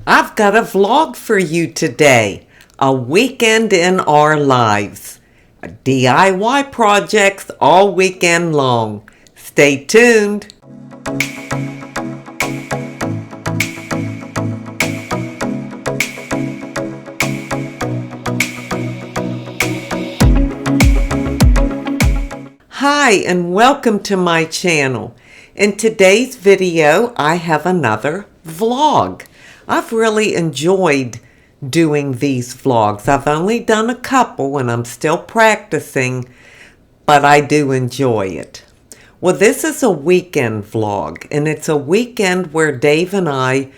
I've got a vlog for you today. A weekend in our lives. DIY projects all weekend long. Stay tuned. Hi and welcome to my channel. In today's video, I have another vlog. I've really enjoyed doing these vlogs. I've only done a couple and I'm still practicing, but I do enjoy it. Well, this is a weekend vlog, and it's a weekend where Dave and I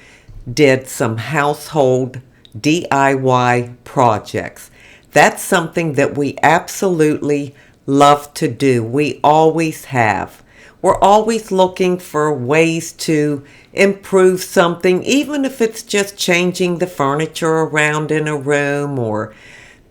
did some household DIY projects. That's something that we absolutely love to do. We always have. We're always looking for ways to improve something, even if it's just changing the furniture around in a room or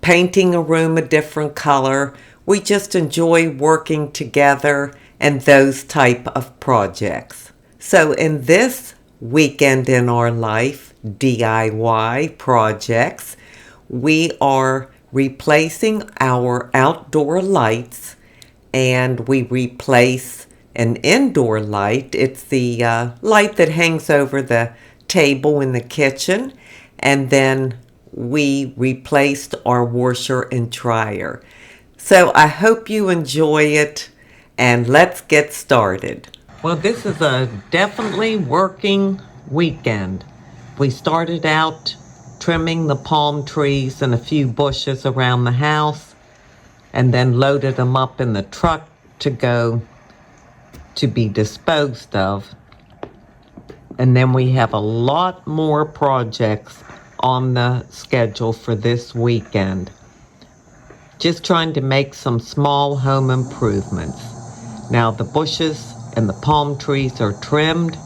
painting a room a different color. We just enjoy working together and those type of projects. So in this weekend in our life DIY projects, we are replacing our outdoor lights, and we replace an indoor light. It's the light that hangs over the table in the kitchen, and then we replaced our washer and dryer. So I hope you enjoy it, and let's get started. Well, this is a definitely working weekend. We started out trimming the palm trees and a few bushes around the house, and then loaded them up in the truck to go to be disposed of. And then we have a lot more projects on the schedule for this weekend. Just trying to make some small home improvements. Now the bushes and the palm trees are trimmed,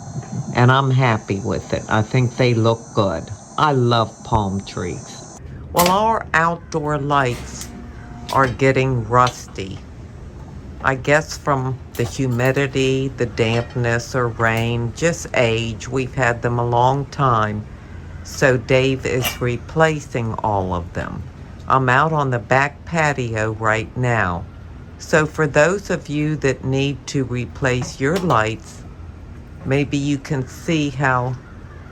and I'm happy with it. I think they look good. I love palm trees. Well, our outdoor lights are getting rusty. I guess from the humidity, the dampness, or rain, just age. We've had them a long time. So Dave is replacing all of them. I'm out on the back patio right now. So for those of you that need to replace your lights, maybe you can see how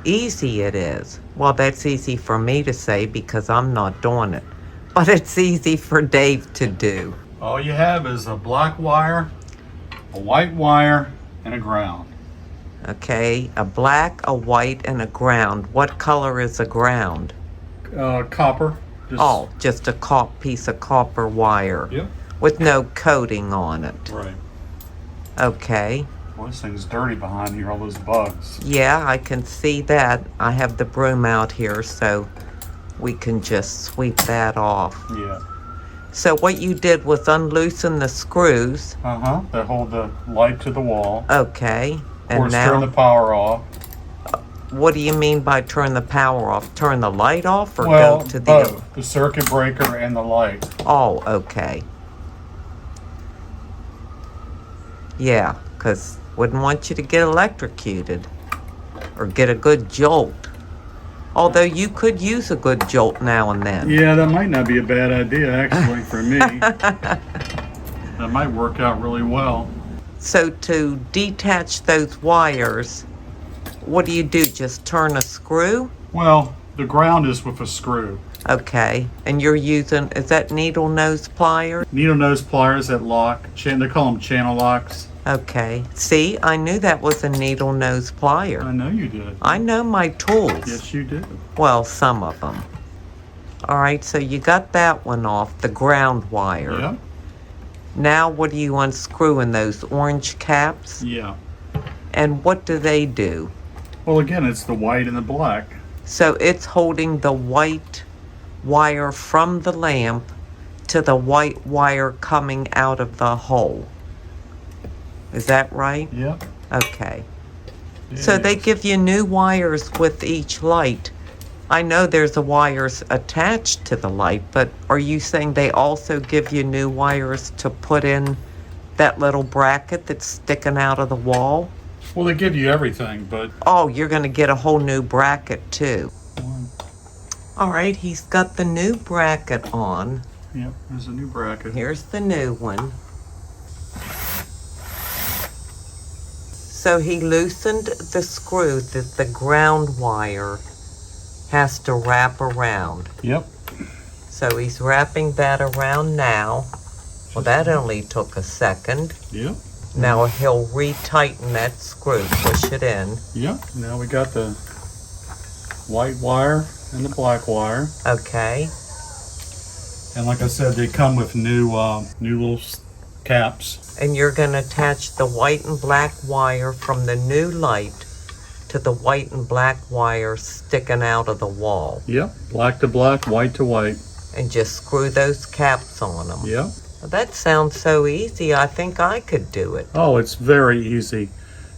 easy it is. Well, that's easy for me to say because I'm not doing it, but it's easy for Dave to do. All you have is a black wire, a white wire, and a ground. Okay, a black, a white, and a ground. What color is a ground? Copper. Just a piece of copper wire. Yep. With no coating on it. Right. Okay. Well, this thing's dirty behind here, all those bugs. Yeah, I can see that. I have the broom out here, so we can just sweep that off. Yeah. So what you did was unloosen the screws. That hold the light to the wall. Okay. Of course, turn the power off. What do you mean by turn the power off? Turn the light off or well, go to both. The circuit breaker and the light. Oh, okay. Yeah, because wouldn't want you to get electrocuted or get a good jolt. Although you could use a good jolt now and then. Yeah, that might not be a bad idea, actually, for me. That might work out really well. So to detach those wires, what do you do? Just turn a screw? Well, the ground is with a screw. Okay. And you're using, is that needle nose pliers? Needle nose pliers that lock. They call them channel locks. Okay. See, I knew that was a needle nose plier. I know you did. I know my tools. Yes, you do. Well, some of them. All right, so you got that one off, the ground wire. Yep. Now what are you unscrewing, those orange caps? Yeah. And what do they do? Well, again, it's the white and the black. So it's holding the white wire from the lamp to the white wire coming out of the hole. Is that right? Yep. Okay. So they give you new wires with each light. I know there's a wires attached to the light, but are you saying they also give you new wires to put in that little bracket that's sticking out of the wall? Well, they give you everything, but... Oh, you're going to get a whole new bracket too. One. All right, he's got the new bracket on. Yep, there's a new bracket. Here's the new one. So he loosened the screw that the ground wire has to wrap around. Yep. So he's wrapping that around now. Well, that only took a second. Yep. Now he'll retighten that screw, push it in. Yep. Now we got the white wire and the black wire. Okay. And like I said, they come with new little caps. And you're going to attach the white and black wire from the new light to the white and black wire sticking out of the wall. Yep. Black to black, white to white. And just screw those caps on them. Yep. Well, that sounds so easy. I think I could do it. Oh, it's very easy.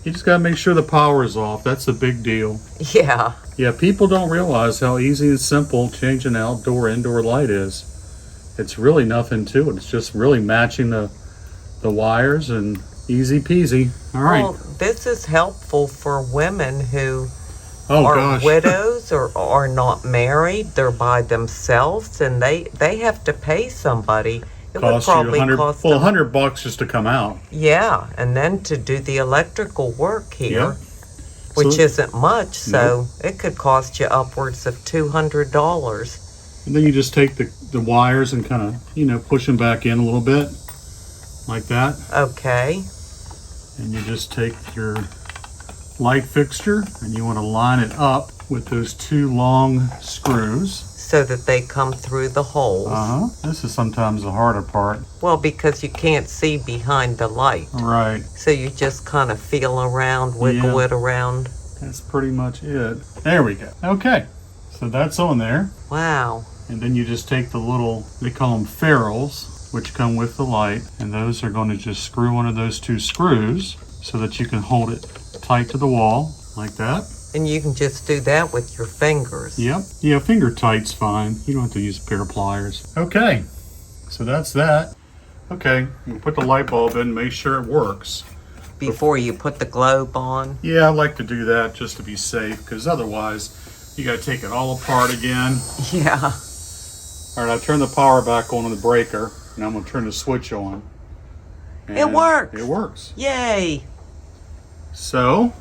You just got to make sure the power is off. That's a big deal. Yeah. Yeah, people don't realize how easy and simple changing an indoor light is. It's really nothing to it. It's just really matching the wires and easy peasy. All right. Well, this is helpful for women who Oh, are gosh. widows or are not married. They're by themselves, and they have to pay somebody. It would Cost you probably $100, cost well, them, $100 just to come out. yeah, and then to do the electrical work here, Yeah. which So- isn't much, so it could cost you upwards of $200. And then you just take the wires and kind of, push them back in a little bit, like that. Okay. And you just take your light fixture and you want to line it up with those two long screws. So that they come through the holes. This is sometimes the harder part. Well, because you can't see behind the light. Right. So you just kind of feel around, wiggle Yeah. it around. That's pretty much it. There we go. Okay. So that's on there. Wow. And then you just take the little, they call them ferrules, which come with the light. And those are going to just screw onto those two screws so that you can hold it tight to the wall like that. And you can just do that with your fingers. Yep. Yeah, finger tight's fine. You don't have to use a pair of pliers. Okay. So that's that. Okay. We'll put the light bulb in, make sure it works. Before you put the globe on. Yeah, I like to do that just to be safe, because otherwise you got to take it all apart again. Yeah. All right, I turn the power back on the breaker, and I'm going to turn the switch on. It And works. It works. Yay. So,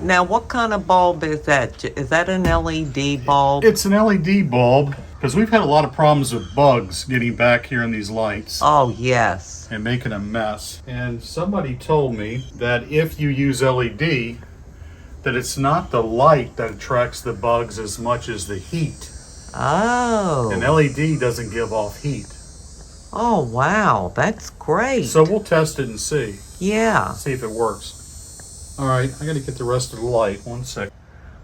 Now, what kind of bulb is that? Is that an LED bulb? it's an LED bulb, because we've had a lot of problems with bugs getting back here in these lights Oh, yes. and making a mess. And somebody told me that if you use LED, that it's not the light that attracts the bugs as much as the heat. Oh. And LED doesn't give off heat. Oh, wow. That's great. So we'll test it and see. Yeah. See if it works. All right, I got to get the rest of the light. 1 sec.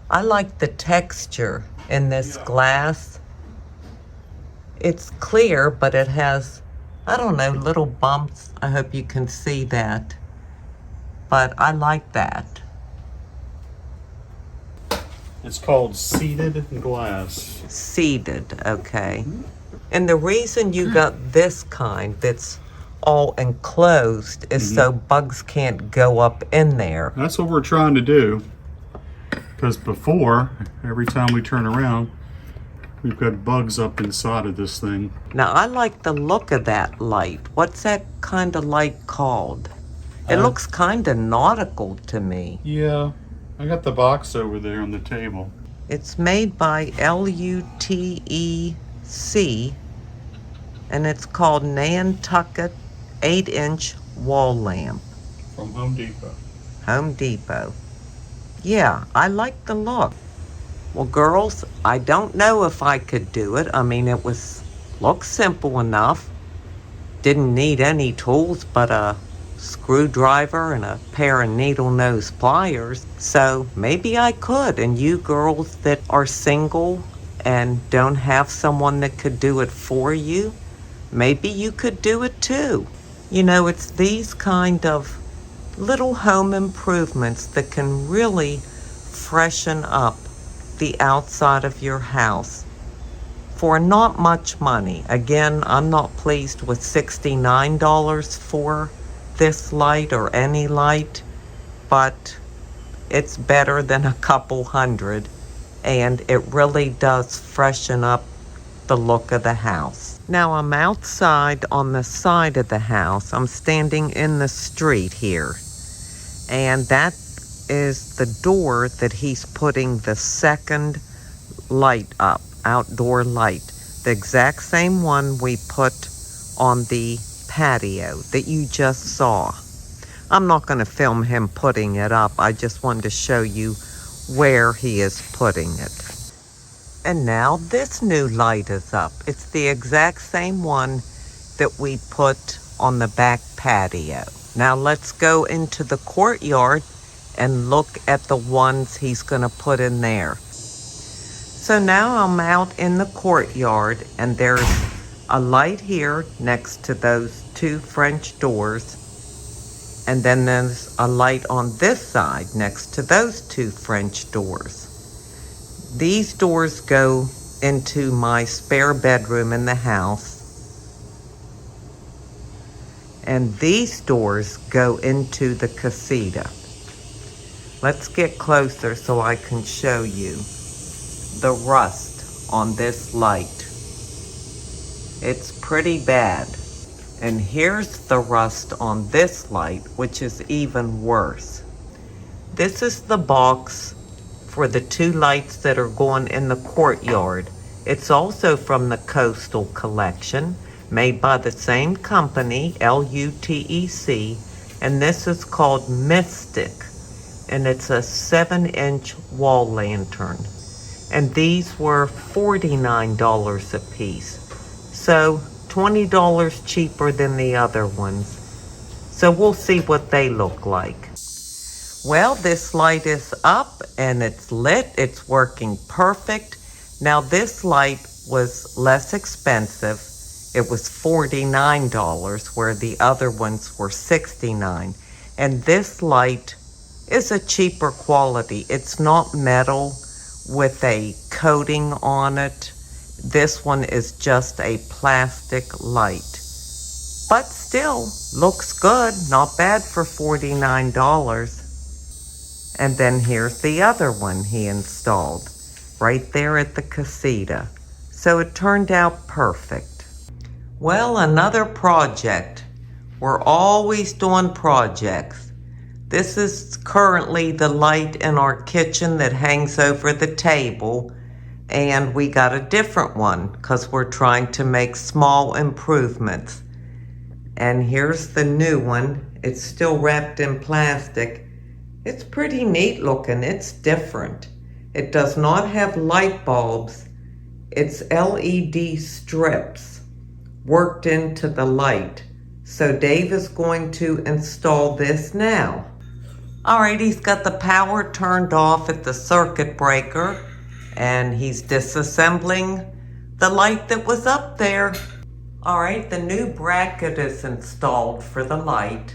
I like the texture in this glass. It's clear, but it has, I don't know, little bumps. I hope you can see that. But I like that. It's called seated glass. Seated, okay. And the reason you got this kind that's all enclosed is so bugs can't go up in there. That's what we're trying to do. Because before, every time we turn around, we've got bugs up inside of this thing. Now, I like the look of that light. What's that kind of light called? It looks kind of nautical to me. Yeah, I got the box over there on the table. It's made by LUTEC, and it's called Nantucket 8-inch wall lamp. From Home Depot. Home Depot. Yeah, I like the look. Well, girls, I don't know if I could do it. I mean, looks simple enough. Didn't need any tools but a screwdriver and a pair of needle nose pliers. So maybe I could. And you girls that are single and don't have someone that could do it for you, maybe you could do it too. You know, it's these kind of little home improvements that can really freshen up the outside of your house for not much money. Again, I'm not pleased with $69 for this light or any light, but it's better than a couple hundred. and it really does freshen up the look of the house. Now I'm outside on the side of the house. I'm standing in the street here, and that is the door that he's putting the second light up, outdoor light, the exact same one we put on the patio that you just saw. I'm not going to film him putting it up. I just wanted to show you where he is putting it. And now this new light is up. It's the exact same one that we put on the back patio. Now let's go into the courtyard and look at the ones he's going to put in there. So now I'm out in the courtyard, and there's a light here next to those two French doors. And then there's a light on this side next to those two French doors. These doors go into my spare bedroom in the house. And these doors go into the casita. Let's get closer so I can show you the rust on this light. It's pretty bad. And here's the rust on this light, which is even worse. This is the box for the two lights that are going in the courtyard. It's also from the Coastal Collection, made by the same company, LUTEC, and this is called Mystic, and it's a 7-inch wall lantern. And these were $49 a piece, so $20 cheaper than the other ones. So we'll see what they look like. Well, this light is up and it's lit. It's working perfect. Now this light was less expensive. It was $49 where the other ones were $69. And this light is a cheaper quality. It's not metal with a coating on it. This one is just a plastic light. But still, looks good. Not bad for $49. And then here's the other one he installed, right there at the casita. So it turned out perfect. Well, another project. We're always doing projects. This is currently the light in our kitchen that hangs over the table. And we got a different one because we're trying to make small improvements. And here's the new one. It's still wrapped in plastic. It's pretty neat looking. It's different. It does not have light bulbs. It's LED strips worked into the light. So Dave is going to install this now. All right, he's got the power turned off at the circuit breaker, and he's disassembling the light that was up there. All right, the new bracket is installed for the light,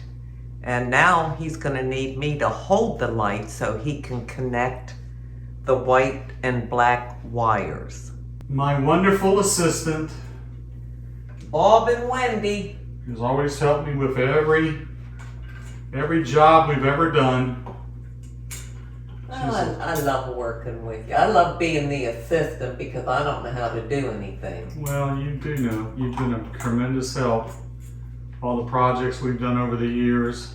and now he's gonna need me to hold the light so he can connect the white and black wires. My wonderful assistant, Bob and Wendy. has always helped me with every job we've ever done. Oh, I love working with you. I love being the assistant because I don't know how to do anything. Well, you do know. You've been a tremendous help. All the projects we've done over the years.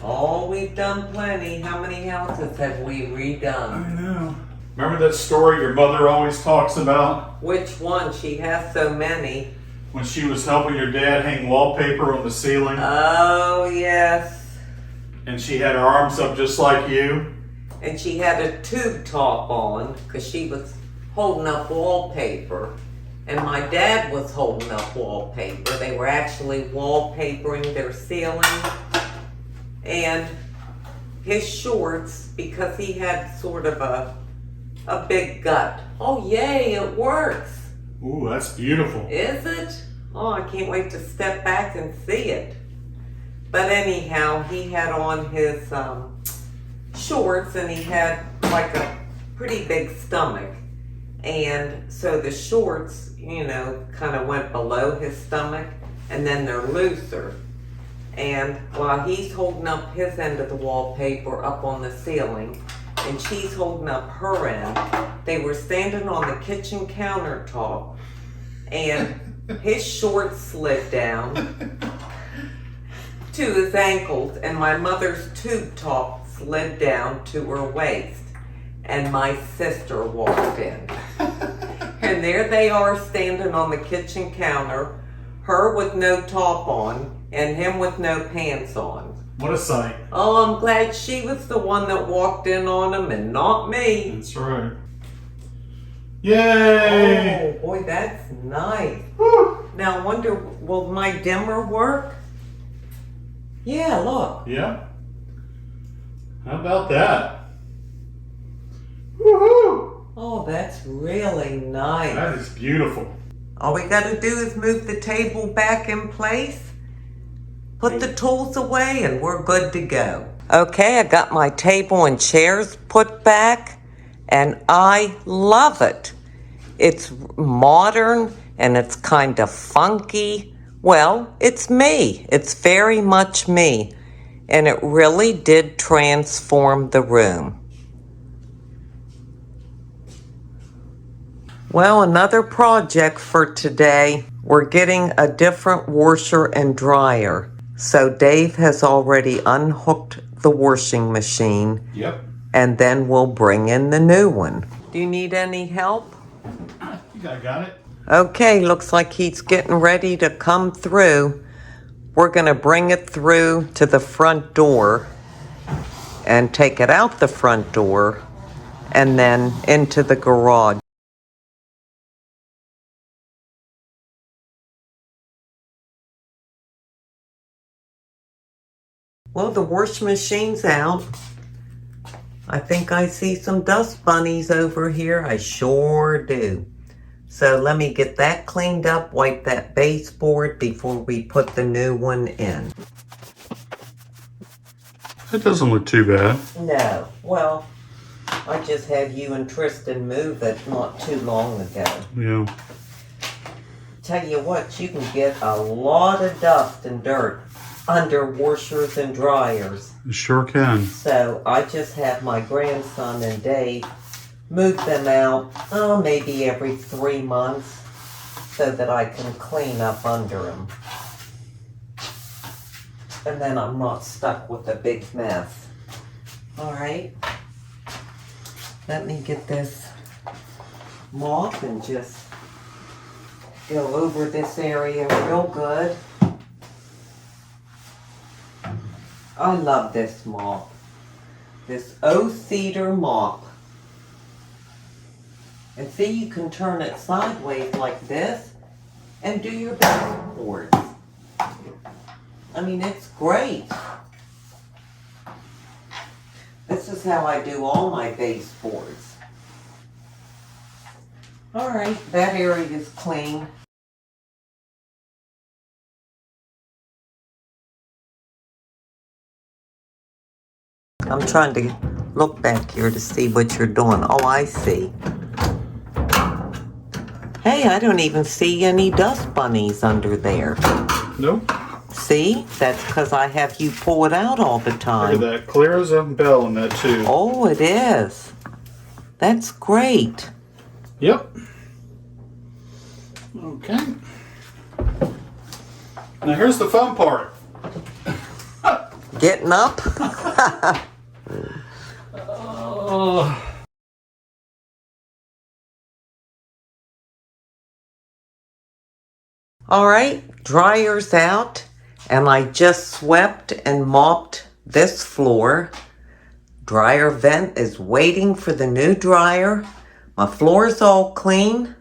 Oh, we've done plenty. How many houses have we redone? I know. Remember that story your mother always talks about? Which one? She has so many. When she was helping your dad hang wallpaper on the ceiling. Oh, yes. And she had her arms up just like you. And she had a tube top on because she was holding up wallpaper. And my dad was holding up wallpaper. They were actually wallpapering their ceiling. And his shorts, because he had sort of a big gut. Oh, yay, it works. Ooh, that's beautiful. Is it? Oh, I can't wait to step back and see it. But anyhow, he had on his shorts, and he had like a pretty big stomach. And so the shorts, you know, kind of went below his stomach, and then they're looser. And while he's holding up his end of the wallpaper up on the ceiling, and she's holding up her end. They were standing on the kitchen countertop, and his shorts slid down to his ankles, and my mother's tube top slid down to her waist, and my sister walked in. And there they are standing on the kitchen counter, her with no top on, and him with no pants on. What a sight. Oh, I'm glad she was the one that walked in on him and not me. That's right. Yay! Oh, boy, that's nice. Woo. Now, I wonder, will my dimmer work? Yeah, look. Yeah. How about that? Woohoo! Oh, that's really nice. That is beautiful. All we got to do is move the table back in place, put the tools away, and we're good to go. Okay, I got my table and chairs put back, and I love it. It's modern, and it's kind of funky. Well, it's me. It's very much me, and it really did transform the room. Well, another project for today. We're getting a different washer and dryer. So Dave has already unhooked the washing machine. Yep. And then we'll bring in the new one. Do you need any help? I think I got it. Okay, looks like he's getting ready to come through. We're gonna bring it through to the front door and take it out the front door and then into the garage. Well, the wash machine's out. I think I see some dust bunnies over here. I sure do. So let me get that cleaned up, wipe that baseboard before we put the new one in. That doesn't look too bad. No, well, I just had you and Tristan move it not too long ago. Yeah. Tell you what, you can get a lot of dust and dirt under washers and dryers. You sure can. So I just have my grandson and Dave move them out, maybe every 3 months, so that I can clean up under them. And then I'm not stuck with a big mess. All right. Let me get this mop and just go over this area real good. I love this mop. This O-Cedar mop. And see, you can turn it sideways like this and do your baseboards. I mean, it's great. This is how I do all my baseboards. All right, that area is clean. I'm trying to look back here to see what you're doing. Oh, I see. Hey, I don't even see any dust bunnies under there. Nope. See? That's because I have you pull it out all the time. Look at that. Clear as a bell in that tube. Oh, it is. That's great. Yep. Okay. Now here's the fun part. Getting up? All right, dryer's out, and I just swept and mopped this floor. Dryer vent is waiting for the new dryer. My floor's all clean.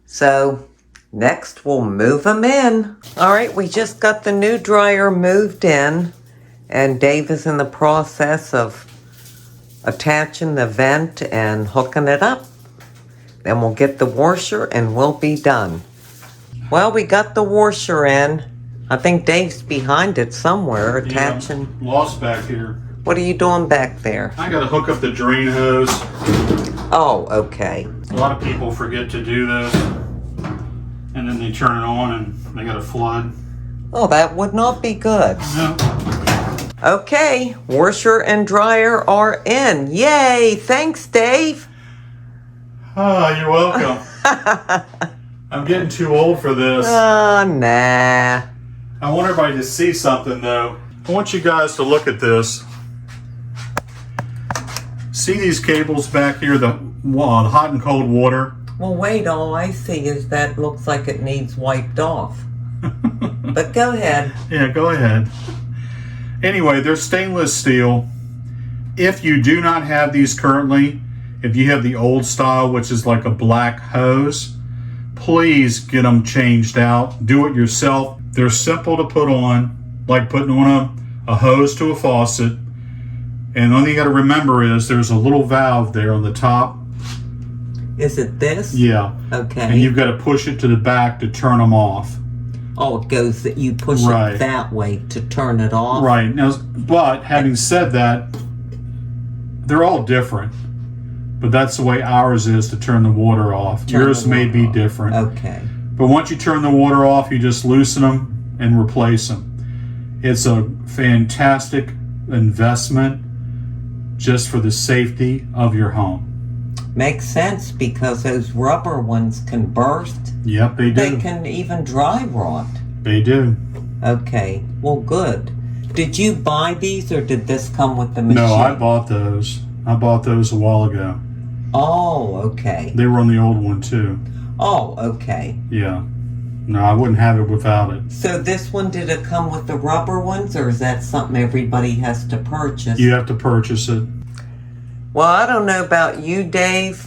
So next we'll move them in. All right, we just got the new dryer moved in, and Dave is in the process of attaching the vent and hooking it up. Then we'll get the washer and we'll be done. Well, we got the washer in. I think Dave's behind it somewhere, attaching. Yeah, lost back here. What are you doing back there? I gotta hook up the drain hose. Oh, okay. A lot of people forget to do this, and then they turn it on and they got a flood. Oh, that would not be good. No. Okay, washer and dryer are in. Yay! Thanks, Dave. Ah, you're welcome. I'm getting too old for this. Nah. I want everybody to see something though. I want you guys to look at this. See these cables back here, the hot and cold water? Well, wait, all I see is that looks like it needs wiped off. But go ahead. Yeah, go ahead. Anyway, they're stainless steel. If you do not have these currently, if you have the old style, which is like a black hose, please get them changed out. Do it yourself. They're simple to put on, like putting on a hose to a faucet. And the only thing you got to remember is there's a little valve there on the top. Is it this? Yeah. Okay. And you've got to push it to the back to turn them off. Oh, it goes that you push Right. it that way to turn it off? Right. Now, but having said that, they're all different. But that's the way ours is to turn the water off. Yours may be different. Okay. But once you turn the water off, you just loosen them and replace them. It's a fantastic investment just for the safety of your home. Makes sense because those rubber ones can burst. Yep, they do. They can even dry rot. They do. Okay. Well, good. Did you buy these or did this come with the machine? No, I bought those. I bought those a while ago. Oh, okay. They were on the old one too. Oh, okay. Yeah. No, I wouldn't have it without it. So this one, did it come with the rubber ones or is that something everybody has to purchase? You have to purchase it. Well, I don't know about you, Dave,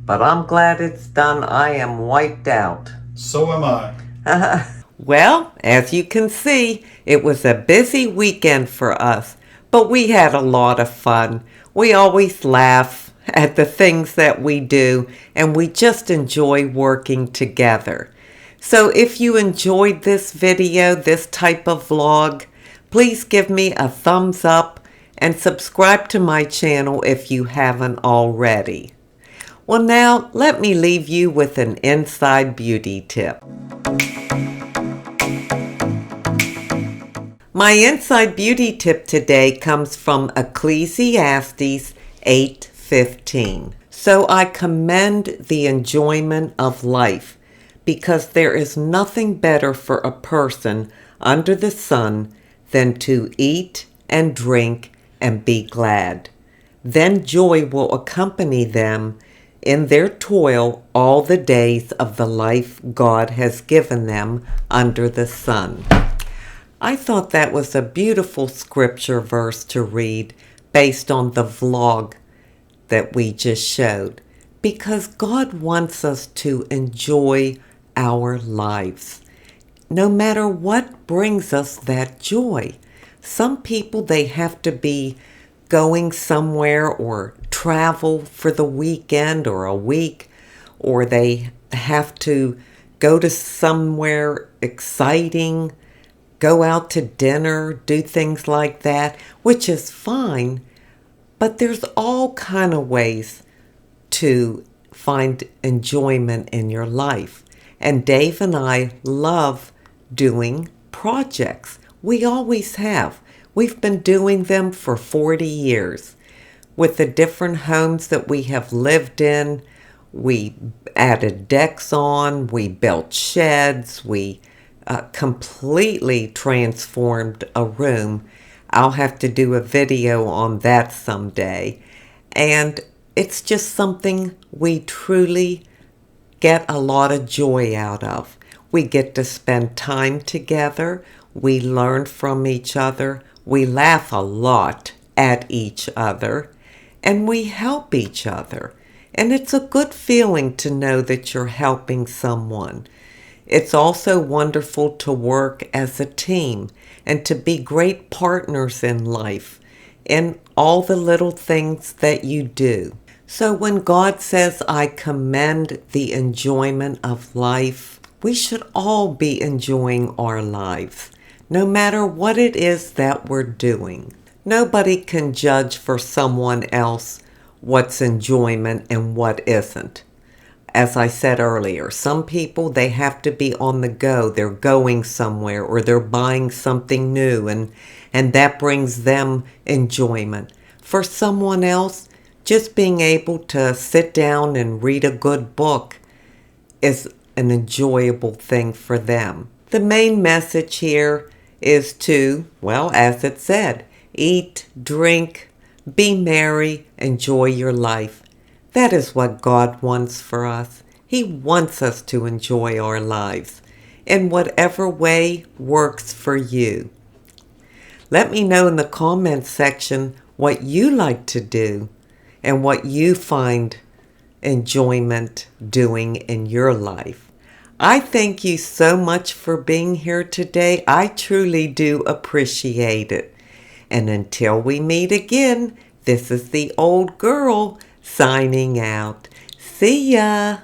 but I'm glad it's done. I am wiped out. So am I. Well, as you can see, it was a busy weekend for us, but we had a lot of fun. We always laugh at the things that we do, and we just enjoy working together. So if you enjoyed this video, this type of vlog, please give me a thumbs up and subscribe to my channel if you haven't already. Well, now let me leave you with an inside beauty tip. My inside beauty tip today comes from Ecclesiastes 8:15. So I commend the enjoyment of life, because there is nothing better for a person under the sun than to eat and drink and be glad. Then joy will accompany them in their toil all the days of the life God has given them under the sun. I thought that was a beautiful scripture verse to read based on the vlog that we just showed, because God wants us to enjoy our lives, no matter what brings us that joy. Some people, they have to be going somewhere or travel for the weekend or a week, or they have to go to somewhere exciting, go out to dinner, do things like that, which is fine, but there's all kind of ways to find enjoyment in your life. And Dave and I love doing projects. We always have. We've been doing them for 40 years. With the different homes that we have lived in, we added decks on, we built sheds, we completely transformed a room. I'll have to do a video on that someday. And it's just something we truly get a lot of joy out of. We get to spend time together. We learn from each other. We laugh a lot at each other. And we help each other. And it's a good feeling to know that you're helping someone. It's also wonderful to work as a team and to be great partners in life in all the little things that you do. So when God says, I commend the enjoyment of life, we should all be enjoying our lives, no matter what it is that we're doing. Nobody can judge for someone else what's enjoyment and what isn't. as I said earlier, some people, they have to be on the go. They're going somewhere or they're buying something new, and that brings them enjoyment. For someone else, just being able to sit down and read a good book is an enjoyable thing for them. The main message here is to, well, as it said, eat, drink, be merry, enjoy your life. That is what God wants for us. He wants us to enjoy our lives in whatever way works for you. Let me know in the comments section what you like to do and what you find enjoyment doing in your life. I thank you so much for being here today. I truly do appreciate it. And until we meet again, this is the old girl signing out. See ya!